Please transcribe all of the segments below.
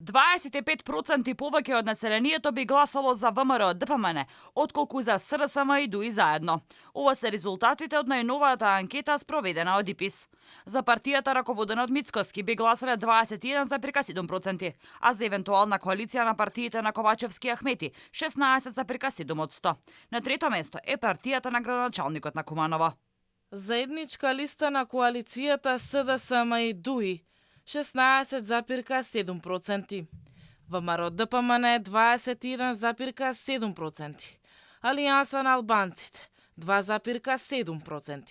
25% повеќе од населението би гласало за ВМРО ДПМН, отколку за СРСМ и ДУИ заедно. Ова се резултатите од најновата анкета спроведена од ИПИС. За партијата раководена од Мицкоски би гласале 21,7%, а за евентуална коалиција на партиите на Ковачевски и Ахмети 16,7%. На трето место е партијата на градоначалникот на Куманово. Заедничка листа на коалицијата СДСМ и ДУИ 16,7%. ВМРО ДПМН 21,7%. Алијанса на албанците 2,7%.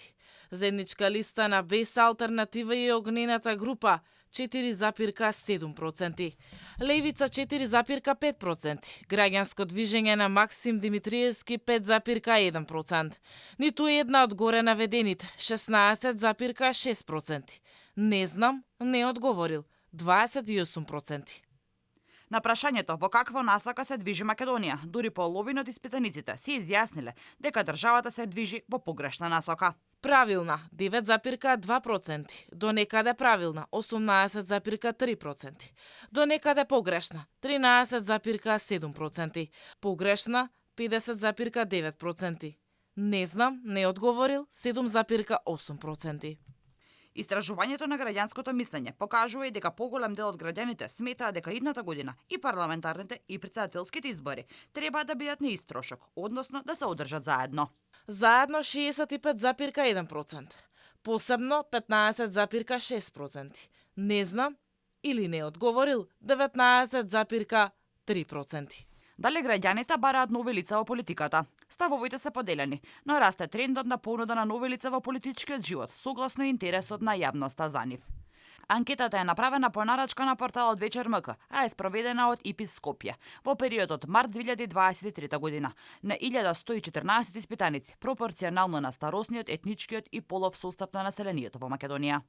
Заедничка листа на БЕС Алтернатива и Огнената група 4,7%. Левица 4,5%. Граѓанско движење на Максим Димитриевски 5,1%. Ниту една од горе наведените 16,6%. Не знам, не одговорил 28%. На прашањето во каква насока се движи Македонија, дури половина од испитаниците се изјасниле дека државата се движи во погрешна насока. Правилна 9,2%, до некаде правилна 18,3%, до некаде погрешна 13,7%, погрешна 50,9%. Не знам, не одговорил 7,8%. Истражувањето на граѓанското мислење покажува и дека поголем дел од граѓаните сметаа дека идната година и парламентарните и претседателските избори треба да бидат на ист трошок, односно да се одржат заедно. Заедно 65,1%, посебно 15,6%. Не знам или не одговорил 19,3%. Дали граѓаните бараат нови лица во политиката? Ставовите се поделени, но расте трендот на понуда на нови лица во политичкиот живот, согласно интересот на јавноста за нив. Анкетата е направена по нарачка на порталот Вечер МК, а е спроведена од ИПИС Скопје во периодот март 2023 година на 1114 испитаници, пропорционално на старосниот, етничкиот и полов состав на населението во Македонија.